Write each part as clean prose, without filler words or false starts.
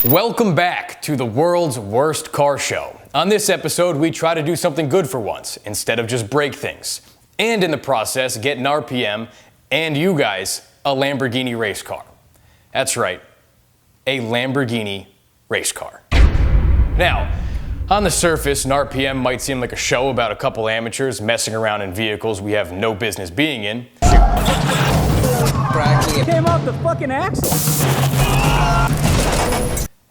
Welcome back to the world's worst car show. On this episode, we try to do something good for once, instead of just break things. And in the process, get GNARPM and you guys a Lamborghini race car. That's right, a Lamborghini race car. Now, on the surface, GNARPM might seem like a show about a couple amateurs messing around in vehicles we have no business being in. It came off the fucking axle.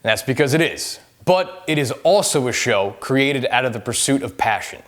That's because it is. But it is also a show created out of the pursuit of passion,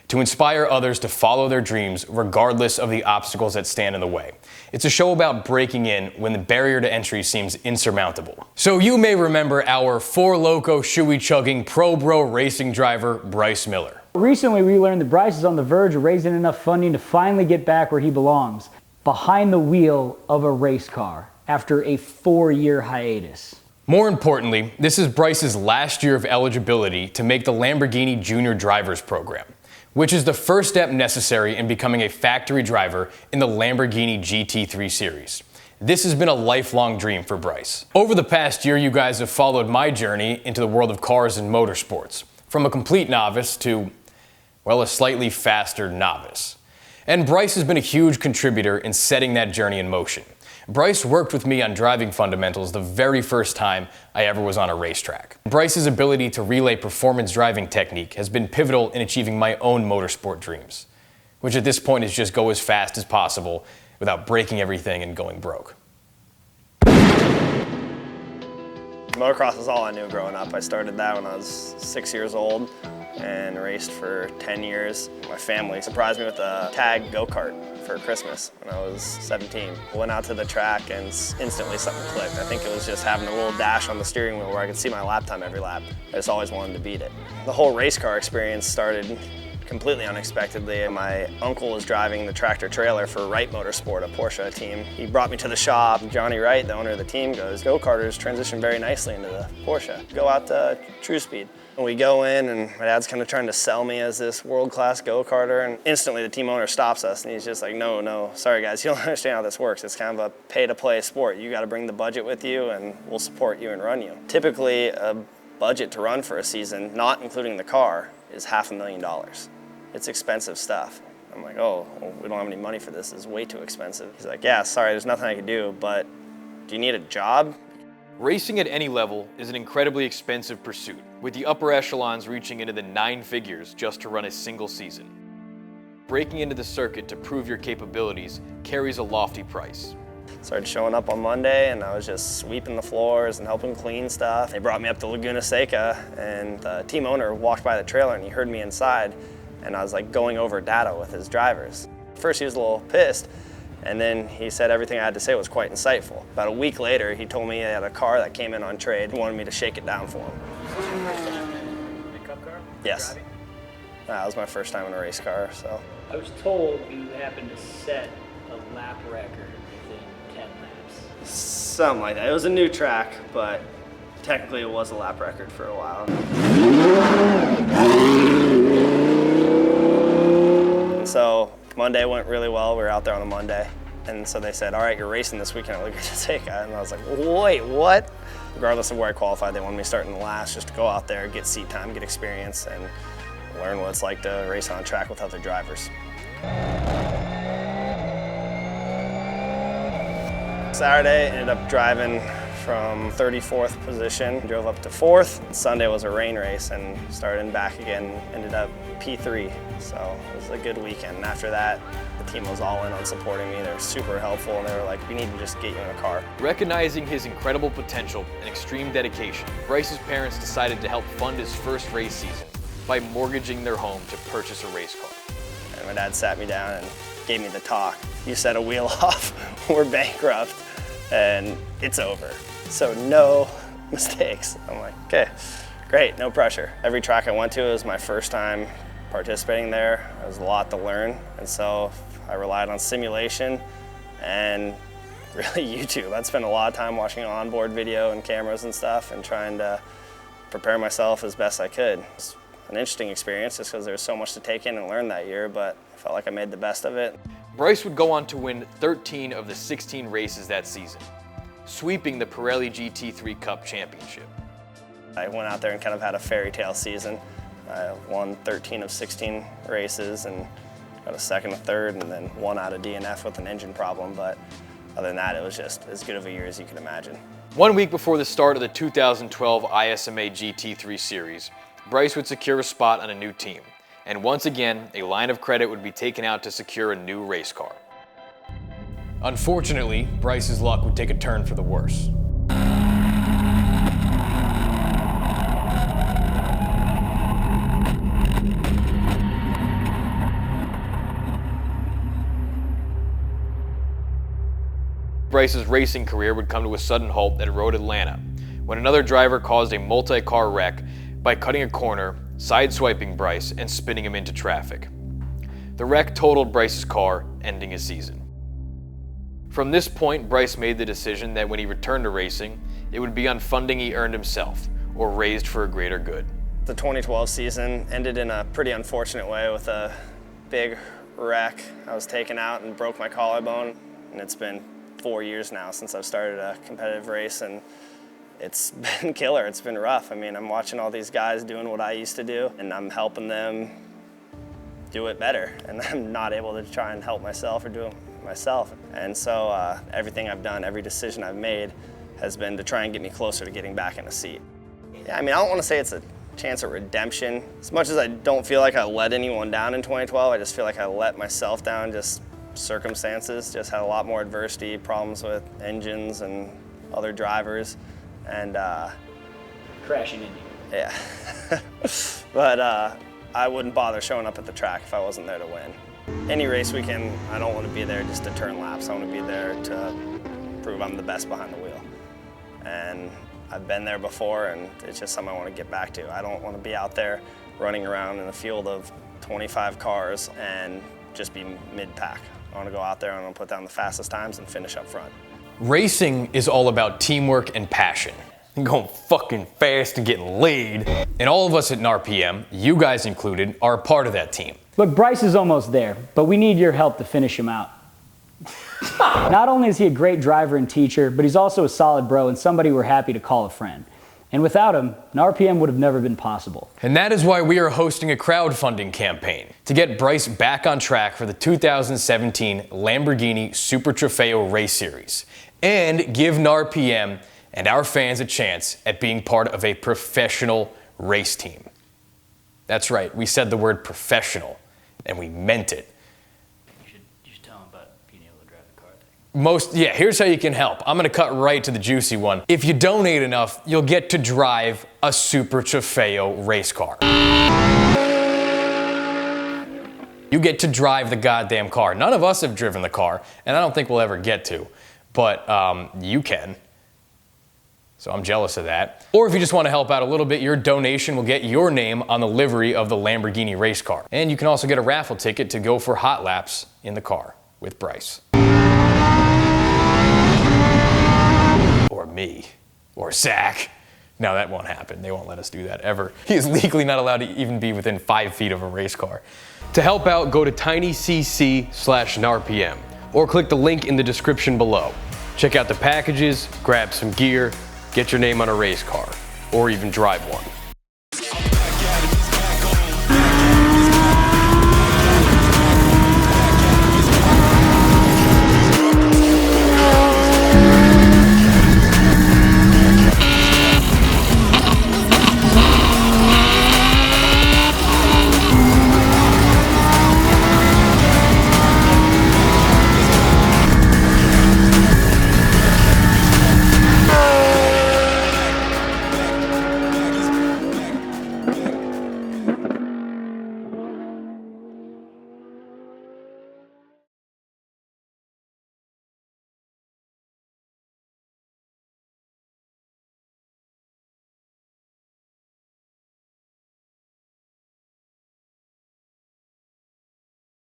to inspire others to follow their dreams regardless of the obstacles that stand in the way. It's a show about breaking in when the barrier to entry seems insurmountable. So you may remember our Four Loko shoey-chugging pro bro racing driver, Bryce Miller. Recently, we learned that Bryce is on the verge of raising enough funding to finally get back where he belongs, behind the wheel of a race car, after a 4-year hiatus. More importantly, this is Bryce's last year of eligibility to make the Lamborghini Junior Drivers Program, which is the first step necessary in becoming a factory driver in the Lamborghini GT3 series. This has been a lifelong dream for Bryce. Over the past year, you guys have followed my journey into the world of cars and motorsports, from a complete novice to, well, a slightly faster novice. And Bryce has been a huge contributor in setting that journey in motion. Bryce worked with me on driving fundamentals the very first time I ever was on a racetrack. Bryce's ability to relay performance driving technique has been pivotal in achieving my own motorsport dreams, which at this point is just go as fast as possible without breaking everything and going broke. Motocross is all I knew growing up. I started that when I was 6 years old and raced for 10 years. My family surprised me with a tag go-kart for Christmas when I was 17. Went out to the track and instantly something clicked. I think it was just having a little dash on the steering wheel where I could see my lap time every lap. I just always wanted to beat it. The whole race car experience started completely unexpectedly. My uncle was driving the tractor trailer for Wright Motorsport, a Porsche team. He brought me to the shop. Johnny Wright, the owner of the team, goes, go-karters transition very nicely into the Porsche. Go out to True Speed. And we go in, and my dad's kind of trying to sell me as this world-class go-karter, and instantly the team owner stops us, and he's just like, no, sorry guys, you don't understand how this works. It's kind of a pay-to-play sport. You got to bring the budget with you, and we'll support you and run you. Typically, a budget to run for a season, not including the car, is $500,000. It's expensive stuff. I'm like, oh, well, we don't have any money for this. It's way too expensive. He's like, yeah, sorry, there's nothing I can do, but do you need a job? Racing at any level is an incredibly expensive pursuit, with the upper echelons reaching into the 9 figures just to run a single season. Breaking into the circuit to prove your capabilities carries a lofty price. Started showing up on Monday, and I was just sweeping the floors and helping clean stuff. They brought me up to Laguna Seca, and the team owner walked by the trailer, and he heard me inside, and I was like going over data with his drivers. First he was a little pissed, and then he said everything I had to say was quite insightful. About a week later, he told me he had a car that came in on trade. He wanted me to shake it down for him. Pickup car? Yes. Driving? That was my first time in a race car, so. I was told you happened to set a lap record within 10 laps. Something like that. It was a new track, but technically it was a lap record for a while. And so Monday went really well. We were out there on a Monday. And so they said, all right, you're racing this weekend at Laguna Seca. And I was like, wait, what? Regardless of where I qualified, they wanted me starting last just to go out there, get seat time, get experience, and learn what it's like to race on a track with other drivers. Saturday, ended up driving from 34th position, drove up to 4th. Sunday was a rain race and started in back again, ended up P3. So it was a good weekend. And after that, the team was all in on supporting me. They were super helpful, and they were like, we need to just get you in a car. Recognizing his incredible potential and extreme dedication, Bryce's parents decided to help fund his first race season by mortgaging their home to purchase a race car. And my dad sat me down and gave me the talk. You set a wheel off, we're bankrupt. and it's over. So no mistakes. I'm like, okay, great, no pressure. Every track I went to was my first time participating there. There was a lot to learn, and so I relied on simulation and really YouTube. I'd spent a lot of time watching onboard video and cameras and stuff and trying to prepare myself as best I could. It's an interesting experience just because there was so much to take in and learn that year, but I felt like I made the best of it. Bryce would go on to win 13 of the 16 races that season, sweeping the Pirelli GT3 Cup Championship. I went out there and kind of had a fairy tale season. I won 13 of 16 races and got a second, a third, and then one out of DNF with an engine problem, but other than that, it was just as good of a year as you can imagine. 1 week before the start of the 2012 ISMA GT3 series, Bryce would secure a spot on a new team, and once again, a line of credit would be taken out to secure a new race car. Unfortunately, Bryce's luck would take a turn for the worse. Bryce's racing career would come to a sudden halt at Road Atlanta, when another driver caused a multi-car wreck by cutting a corner, sideswiping Bryce, and spinning him into traffic. The wreck totaled Bryce's car, ending his season. From this point, Bryce made the decision that when he returned to racing, it would be on funding he earned himself, or raised for a greater good. The 2012 season ended in a pretty unfortunate way with a big wreck. I was taken out and broke my collarbone, and it's been 4 years now since I've started a competitive race, and it's been killer. It's been rough. I mean, I'm watching all these guys doing what I used to do, and I'm helping them do it better, and I'm not able to try and help myself or do it myself. And so everything I've done, every decision I've made has been to try and get me closer to getting back in a seat. Yeah, I mean, I don't want to say it's a chance at redemption. As much as I don't feel like I let anyone down in 2012, I just feel like I let myself down, just circumstances, just had a lot more adversity, problems with engines and other drivers, and Crashing into you. yeah. But I wouldn't bother showing up at the track if I wasn't there to win. Any race weekend, I don't want to be there just to turn laps. I want to be there to prove I'm the best behind the wheel. And I've been there before, and it's just something I want to get back to. I don't want to be out there running around in a field of 25 cars and just be mid-pack. I want to go out there and I want to put down the fastest times and finish up front. Racing is all about teamwork and passion. Going fucking fast and getting laid. And all of us at GNARPM, you guys included, are a part of that team. Look, Bryce is almost there, but we need your help to finish him out. Not only is he a great driver and teacher, but he's also a solid bro and somebody we're happy to call a friend. And without him, GNARPM would have never been possible. And that is why we are hosting a crowdfunding campaign to get Bryce back on track for the 2017 Lamborghini Super Trofeo Race Series and give GNARPM and our fans a chance at being part of a professional race team. That's right, we said the word professional, and we meant it. You should tell him about being able to drive the car thing. Here's how you can help. I'm gonna cut right to the juicy one. If you donate enough, you'll get to drive a Super Trofeo race car. You get to drive the goddamn car. None of us have driven the car, and I don't think we'll ever get to, but you can. So I'm jealous of that. Or if you just want to help out a little bit, your donation will get your name on the livery of the Lamborghini race car. And you can also get a raffle ticket to go for hot laps in the car with Bryce. Or me. Or Zach. No, that won't happen. They won't let us do that ever. He is legally not allowed to even be within 5 feet of a race car. To help out, go to tinycc/GNARPM or click the link in the description below. Check out the packages, grab some gear, get your name on a race car, or even drive one.